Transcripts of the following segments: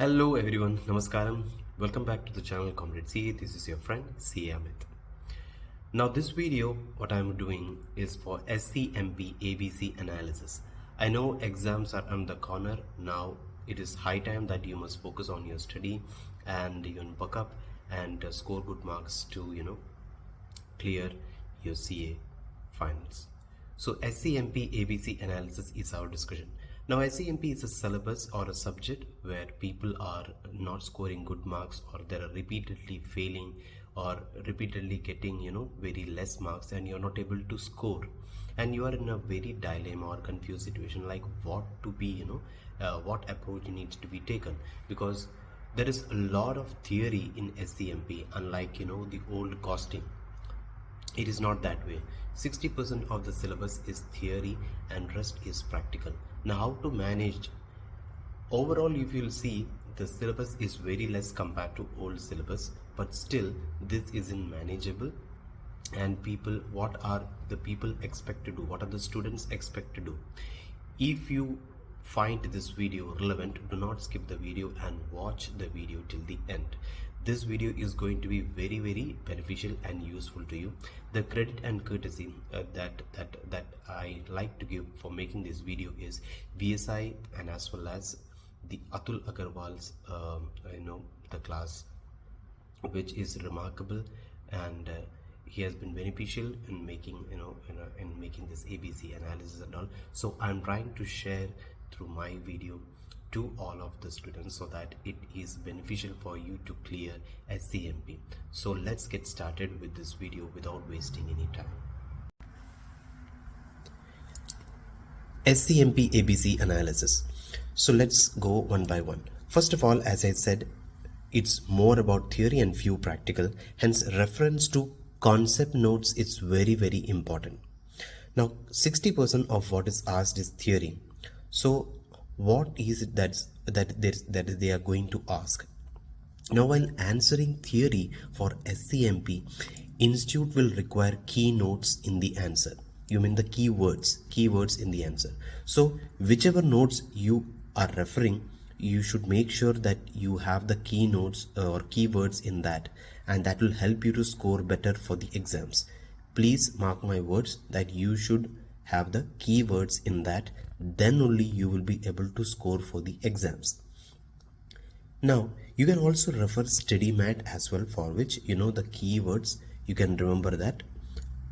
Hello everyone, Namaskaram. Welcome back to the channel ComradeCA. This is your friend CA Amith. Now this video, what I'm doing is for SCMP ABC analysis. I know exams are on the corner. Now it is high time that you must focus on your study and you can buck up and score good marks to clear your CA finals. So SCMP ABC analysis is our discussion. Now SCMP is a syllabus or a subject where people are not scoring good marks, or they are repeatedly failing or repeatedly getting very less marks, and you're not able to score, and you are in a very dilemma or confused situation, like what to be what approach needs to be taken, because there is a lot of theory in SCMP, unlike the old costing. It is not that way. 60% of the syllabus is theory and rest is practical. Now how to manage? Overall, if you'll see, the syllabus is very less compared to old syllabus, but still this isn't manageable. And people, what are the people expect to do? What are the students expect to do? If you find this video relevant, do not skip the video and watch the video till the end. This video is going to be very beneficial and useful to you. The credit and courtesy that I like to give for making this video is VSI, and as well as the Atul Agarwal's the class, which is remarkable, and he has been beneficial in making in making this ABC analysis and all. So I'm trying to share through my video to all of the students so that it is beneficial for you to clear SCMP. So let's get started with this video without wasting any time. SCMP ABC analysis. So let's go one by one. First of all, as I said, it's more about theory and few practical, hence reference to concept notes is very important. Now 60% of what is asked is theory. So what is it that they are going to ask? Now while answering theory for SCMP, institute will require keynotes in the answer. You mean the keywords in the answer. So whichever notes you are referring, you should make sure that you have the keynotes or keywords in that, and that will help you to score better for the exams. Please mark my words that you should have the keywords in that, then only you will be able to score for the exams. Now you can also refer study mat as well, for which the keywords you can remember that,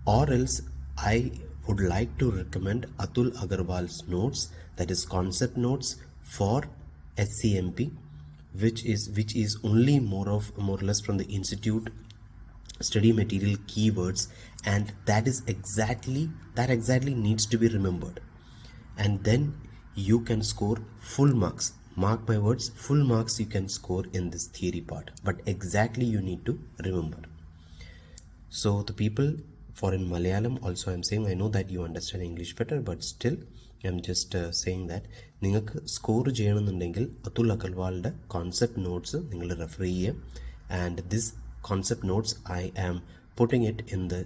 or else I would like to recommend Atul Agarwal's notes, that is concept notes for SCMP, which is only more or less from the institute study material keywords, and that exactly needs to be remembered, and then you can score full marks. Mark my words, full marks you can score in this theory part, but exactly you need to remember. So the people for in Malayalam also I'm saying, I know that you understand English better, but still I'm just saying that നിങ്ങൾക്ക് score ചെയ്യണമെന്നുണ്ടെങ്കിൽ Atul അഗർവാളിൻ്റെ concept notes നിങ്ങൾ refer ചെയ്യുക, and this concept notes I am putting it in the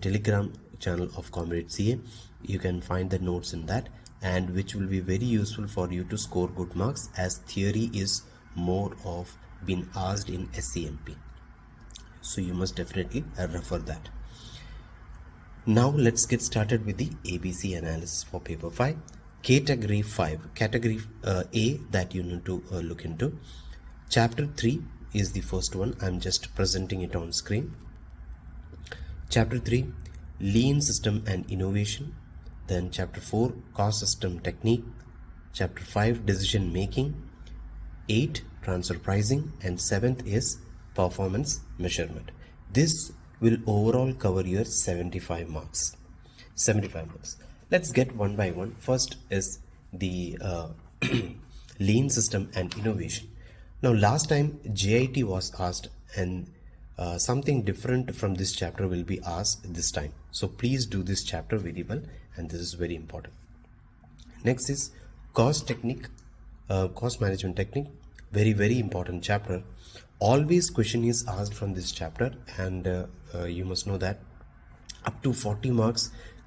Telegram channel of ComradeCA. You can find the notes in that, and which will be very useful for you to score good marks, as theory is more of being asked in SCMP. So you must definitely refer that. Now let's get started with the ABC analysis for paper 5, category 5, category A that you need to look into. Chapter 3 is the first one. I'm just presenting it on screen. Chapter 3, lean system and innovation. Then chapter 4, cost system technique. Chapter 5, decision making. 8, transfer pricing, and 7th is performance measurement. This will overall cover your 75 marks. Let's get one by one. First is the lean system and innovation. Now last time JIT was asked, and something different from this chapter will be asked this time. So please do this chapter very well, and this is very important. Next is cost management technique. Very important chapter. Always question is asked from this chapter, and you must know that up to 40 marks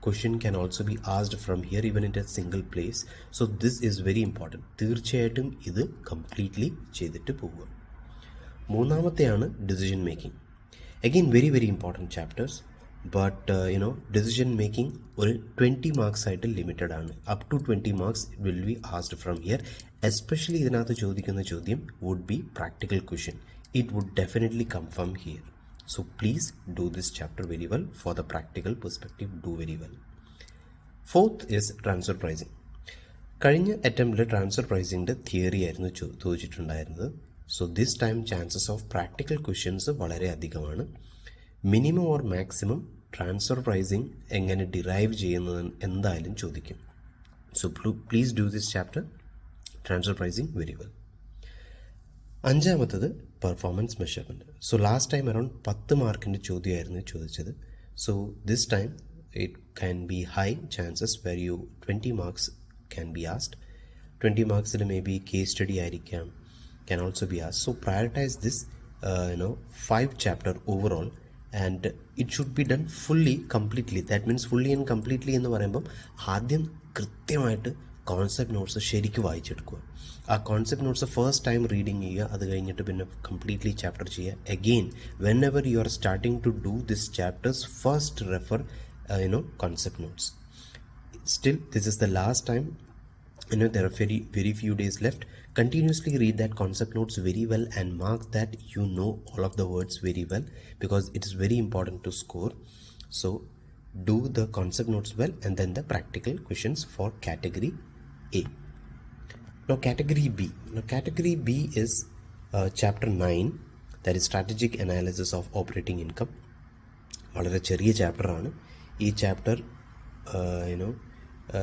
question can also be asked from here even in a single place. So this is very important. തീർച്ചയായിട്ടും ഇത് completely ചെയ്തിട്ട് പോവുക. മൂന്നാമത്തെയാണ് decision making. Again very very important chapters. But decision making ഒരു 20 marks ആയിട്ട് limited ആണ്. Up to 20 marks will be asked from here. Especially ഇതിനകത്ത് ചോദിക്കുന്ന ചോദ്യം would be practical question. It would definitely come from here. So please do this chapter very well. For the practical perspective, do very well. Fourth is transfer pricing. കഴിഞ്ഞ അറ്റംപ്റ്റിൽ transfer പ്രൈസിൻ്റെ theory ആയിരുന്നു ചോദിച്ചിട്ടുണ്ടായിരുന്നത്. So this time chances of practical questions വളരെ അധികമാണ്. Minimum or maximum transfer pricing എങ്ങനെ derive ചെയ്യുന്നത് എന്തായാലും ചോദിക്കും. So please do this chapter transfer pricing very well. അഞ്ചാമത്തത് performance measurement. So last time around 10 മാർക്കിൻ്റെ ചോദ്യമായിരുന്നു ചോദിച്ചത്. So this time it can be high chances where you 20 marks can be asked. 20 മാർക്സിൽ may be case study ആയിരിക്കാം, can also be ആസ്ഡ്. So prioritise this 5 chapter overall and it should be done fully completely. That means fully and completely എന്ന് പറയുമ്പം ആദ്യം കൃത്യമായിട്ട് concept notes ശരിക്കും വായിച്ചെടുക്കുക. ആ concept notes first time reading ചെയ്യുക. അത് കഴിഞ്ഞിട്ട് പിന്നെ കംപ്ലീറ്റ്ലി ചാപ്റ്റർ ചെയ്യുക. Again whenever you are starting to do this chapters first refer concept notes. Still, this is the last time. There are very few days left. Continuously read that concept notes very well and mark that you know all of the words very well, because it is very important to score. So do the concept notes well and then the practical questions for category A. Now category B. Category B is chapter 9, that is strategic analysis of operating income. വളരെ ചെറിയ ചാപ്റ്ററാണ് ഈ chapter.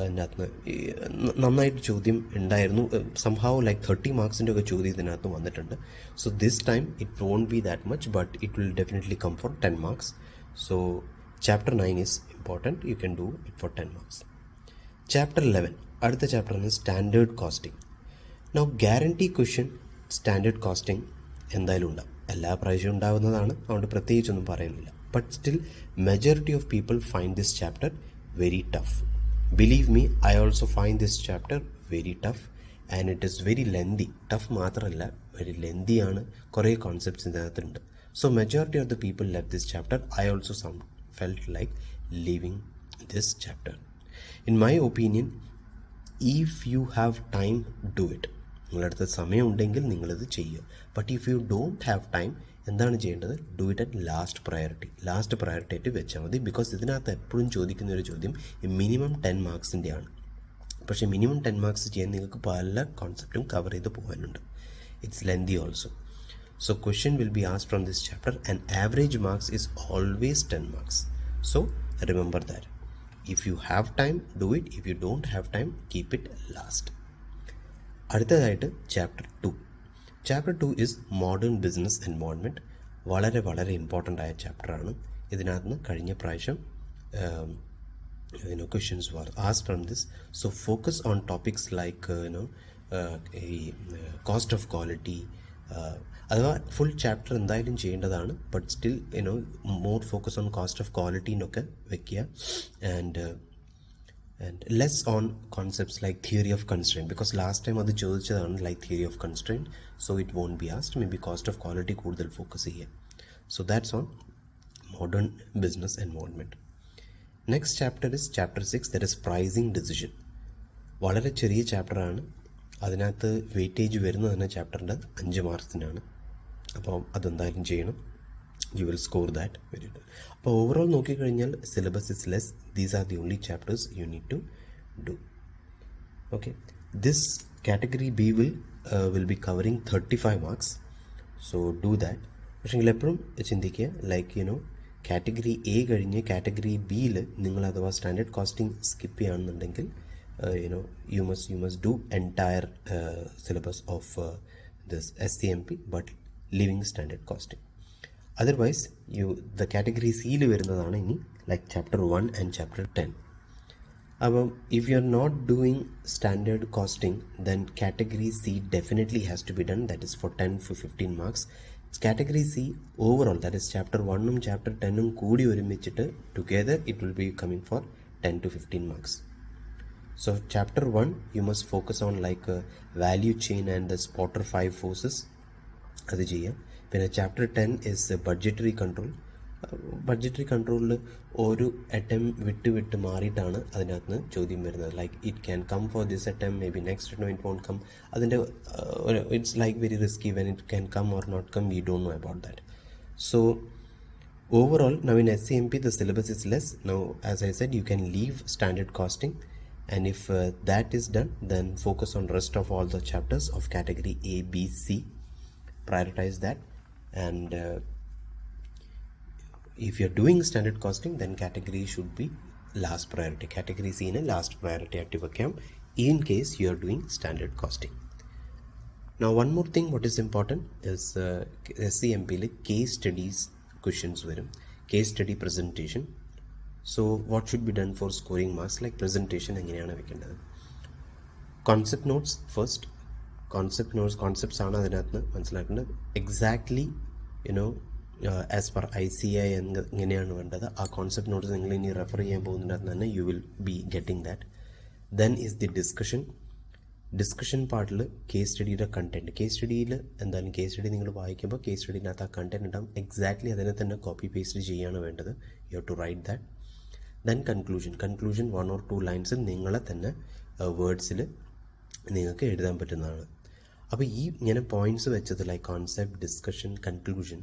ഇതിനകത്ത് നന്നായിട്ട് ചോദ്യം ഉണ്ടായിരുന്നു. Somehow like 30 മാർക്സിൻ്റെ ഒക്കെ ചോദ്യം ഇതിനകത്ത് വന്നിട്ടുണ്ട്. So this time it won't be that much, but it will definitely come for 10 marks. So chapter 9 is important. You can do it for 10 marks. Chapter 11, അടുത്ത ചാപ്റ്ററാണ് standard costing. Now guarantee question standard costing എന്തായാലും ഉണ്ടാവും, എല്ലാ പ്രാവശ്യവും ഉണ്ടാകുന്നതാണ്, അതുകൊണ്ട് പ്രത്യേകിച്ചൊന്നും പറയുന്നില്ല. But still, majority of people find this chapter very tough. Believe me, I also find this chapter very tough and it is very lengthy. Tough മാത്രമല്ല, very lengthy ആണ്. കുറേ കോൺസെപ്റ്റ്സ് ഇതിനകത്തുണ്ട്. So majority of the people left this chapter. I also felt like leaving this chapter. In my opinion, if you have time, do it. നിങ്ങളടുത്ത് സമയം ഉണ്ടെങ്കിൽ നിങ്ങളിത് ചെയ്യുക. But if you don't have time, എന്താണ് ചെയ്യേണ്ടത്? Do it at last priority ആയിട്ട് വെച്ചാൽ മതി. ബിക്കോസ് ഇതിനകത്ത് എപ്പോഴും ചോദിക്കുന്ന ഒരു ചോദ്യം മിനിമം 10 മാർക്സിൻ്റെ ആണ്. പക്ഷേ മിനിമം 10 മാർക്സ് ചെയ്യാൻ നിങ്ങൾക്ക് പല കോൺസെപ്റ്റും കവർ ചെയ്ത് പോകാനുണ്ട്. It's lengthy also. So question will be asked from this chapter and average marks is always 10 marks. So remember that. If you have time, do it. If you don't have time, keep it last. അടുത്തതായിട്ട് chapter 2. Chapter 2 is modern business environment. വളരെ വളരെ important ആയ ചാപ്റ്ററാണ്. ഇതിനകത്ത് കഴിഞ്ഞ പ്രാവശ്യം questions were asked from this. So focus on topics like cost of quality. അഥവാ full chapter എന്തായാലും ചെയ്യേണ്ടതാണ്, but still more focus on cost of ക്വാളിറ്റീനൊക്കെ വെക്കുക. And less on concepts like theory of constraint, because last time അത് ചോദിച്ചതാണ് like theory of constraint. So it won't be asked. May be cost of quality കൂടുതൽ focus ചെയ്യുക. So that's on modern business environment. Next chapter is chapter 6, that is pricing decision. വളരെ ചെറിയ ചാപ്റ്ററാണ്. അതിനകത്ത് weightage വരുന്നത് തന്നെ ചാപ്റ്ററിൻ്റെ 5 മാർക്സിനാണ്. അപ്പോൾ അതെന്തായാലും ചെയ്യണം. You will score that very well. അപ്പോൾ ഓവറോൾ നോക്കിക്കഴിഞ്ഞാൽ syllabus is less. These are the only chapters you need to do. Okay, this category B will be covering 35 marks. So do that. പക്ഷേങ്കിൽ എപ്പോഴും ചിന്തിക്കുക, ലൈക്ക് കാറ്റഗറി എ കഴിഞ്ഞ് category ബിയിൽ നിങ്ങൾ അഥവാ standard costing skip ചെയ്യുകയാണെന്നുണ്ടെങ്കിൽ you must do entire syllabus of this SCMP, but leaving standard costing. Otherwise the category C il varunadana ini like chapter 1 and chapter 10. If you are not doing standard costing, then category C definitely has to be done. That is for 10 for 15 marks. Category C overall, that is chapter 1 chapter 10 koodi orimichittu together, it will be coming for 10 to 15 marks. So chapter 1 you must focus on like value chain and the spotter 5 forces. അത് ചെയ്യാം. പിന്നെ chapter 10 is budgetary control. Budgetary കൺട്രോളിൽ ഒരു attempt വിട്ട് മാറിയിട്ടാണ് അതിനകത്ത് നിന്ന് ചോദ്യം വരുന്നത്. Like it can come for this attempt, may be next attempt it won't come. അതിൻ്റെ it's like very risky when it can come or not come, we don't know about that. So overall, now in SCMP the syllabus is less. Now as I said, you can leave standard costing, and if that is done, then focus on rest of all the chapters of category A, B, C. Prioritize that, and if you're doing standard costing, then category should be last priority. Category C in a last priority active account in case you are doing standard costing. Now one more thing what is important is SCMP case studies questions varum, case study presentation. So what should be done for scoring marks? Like presentation എങ്ങനെയാണ് വെക്കേണ്ടത്? Concept notes first. Concepts ആണ് അതിനകത്ത് മനസ്സിലാക്കേണ്ടത്. Exactly as per ICI എങ്ങനെയാണ് വേണ്ടത്, ആ concept notes നിങ്ങൾ ഇനി റെഫർ ചെയ്യാൻ പോകുന്നതിനകത്ത് തന്നെ you will be getting that. Then is the discussion പാർട്ടിൽ കേസ് സ്റ്റഡിയുടെ കണ്ടന്റ്. കേസ് സ്റ്റഡിയിൽ എന്തായാലും കേസ് സ്റ്റഡി നിങ്ങൾ വായിക്കുമ്പോൾ കേസ് സ്റ്റഡിനകത്ത് ആ കണ്ടന്റ് ഉണ്ടാകും. എക്സാക്ട്ലി അതിനെ തന്നെ കോപ്പി പേസ്റ്റ് ചെയ്യുകയാണ് വേണ്ടത്. You have to write that. Then conclusion 1 or 2 ലൈൻസിൽ നിങ്ങളെ തന്നെ വേർഡ്സിൽ നിങ്ങൾക്ക് എഴുതാൻ പറ്റുന്നതാണ്. അപ്പോൾ ഈ ഇങ്ങനെ പോയിന്റ്സ് വെച്ചത് like concept, discussion, conclusion,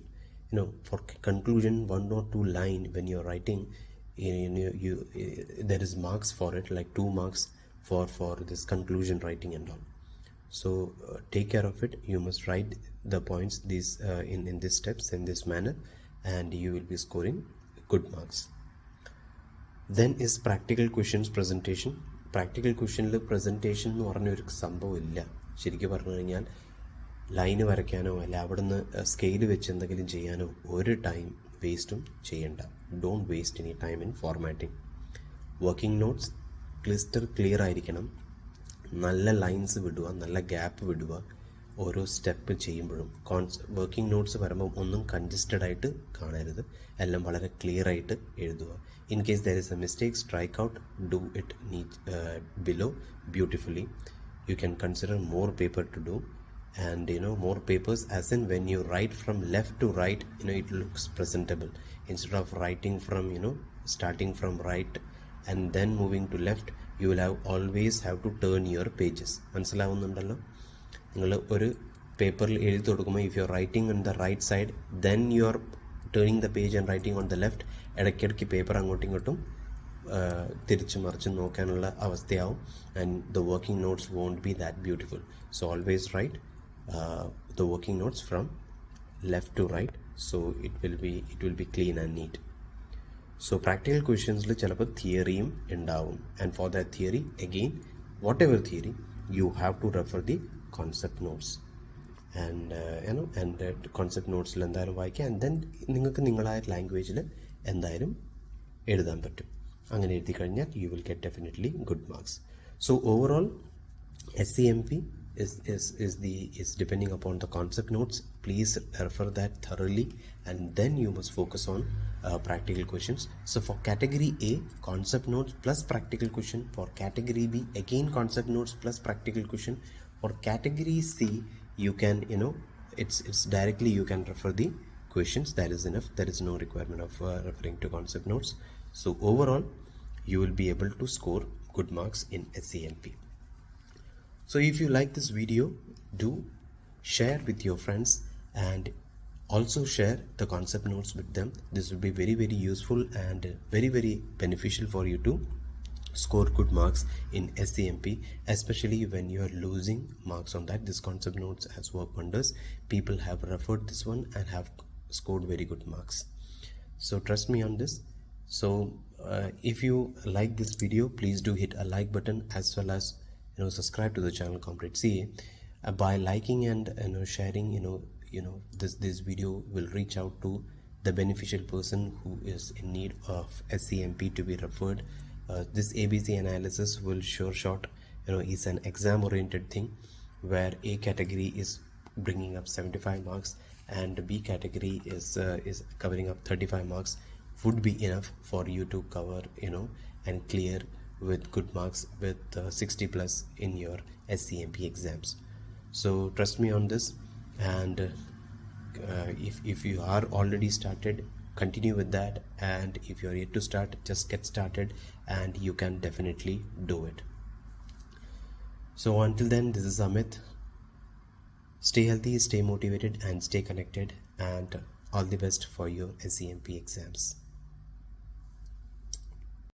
for conclusion 1 or 2 line when you're writing, there is marks for it, like 2 marks for this conclusion writing and all. So take care of it. You must write the points these in these steps in this manner, and you will be scoring good marks. Then is practical questions presentation. Practical questionൽ presentation എന്ന് പറഞ്ഞൊരു സംഭവം ഇല്ല. ശരിക്കും പറഞ്ഞു കഴിഞ്ഞാൽ line വരയ്ക്കാനോ അല്ല അവിടുന്ന് scale വെച്ച് എന്തെങ്കിലും ചെയ്യാനോ ഒരു ടൈം വേസ്റ്റും ചെയ്യണ്ട. Don't waste any time in formatting. Working notes clear ആയിരിക്കണം. നല്ല ലൈൻസ് വിടുക, നല്ല ഗ്യാപ്പ് വിടുക ഓരോ സ്റ്റെപ്പ് ചെയ്യുമ്പോഴും. വർക്കിംഗ് നോട്ട്സ് വരുമ്പം ഒന്നും കൺജസ്റ്റഡ് ആയിട്ട് കാണരുത്, എല്ലാം വളരെ ക്ലിയർ ആയിട്ട് എഴുതുക. In case there is A mistake, strike out, do it below beautifully. You can consider more paper to do, and more papers as in when you write from left to right, it looks presentable instead of writing from starting from right and then moving to left. You will always have to turn your pages. മനസ്സിലാവുന്നുണ്ടല്ലോ? നിങ്ങൾ ഒരു പേപ്പറിൽ എഴുതി കൊടുക്കുമ്പോൾ if you are writing on the right side, then you are turning the page and writing on the left, ഇടയ്ക്കിടയ്ക്ക് paper അങ്ങോട്ടും ഇങ്ങോട്ടും തിരിച്ചു മറിച്ച് നോക്കാനുള്ള അവസ്ഥയാവും, and the working notes won't be that beautiful. So always write the working notes from left to right, so it will be clean and neat. So practical questions le chalappo theory undavum, and for that theory again, whatever theory, you have to refer the concept notes, and concept notes il endayalum vaayikka, and then ningalku ningalaya language il endayalum എഴുതാൻ പറ്റും. അങ്ങനെ എഴുതി കഴിഞ്ഞാൽ you will get definitely good marks. So overall SCMP is depending upon the concept notes. Please refer that thoroughly, and then you must focus on practical questions. So for category A, concept notes plus practical question. For category B, again concept notes plus practical question. For category C, you can it's directly you can refer the questions. That is enough. There is no requirement of referring to concept notes. So overall you will be able to score good marks in SCMP. So if you like this video, do share with your friends and also share the concept notes with them. This will be very, very useful and very, very beneficial for you to score good marks in SCMP, especially when you are losing marks on that. This concept notes has worked wonders. People have referred this one and have scored very good marks. So trust me on this. So if you like this video, please do hit a like button, as well as subscribe to the channel ComradeCA. By liking and sharing, this video will reach out to the beneficial person who is in need of SCMP to be referred. This ABC analysis will short is an exam oriented thing, where A category is bringing up 75 marks and B category is covering up 35 marks. Would be enough for you to cover and clear with good marks with 60 plus in your SCMP exams. So trust me on this, and if you are already started, continue with that, and if you are yet to start, just get started and you can definitely do it. So until then, this is Amith. Stay healthy, stay motivated, and stay connected, and all the best for your SCMP exams.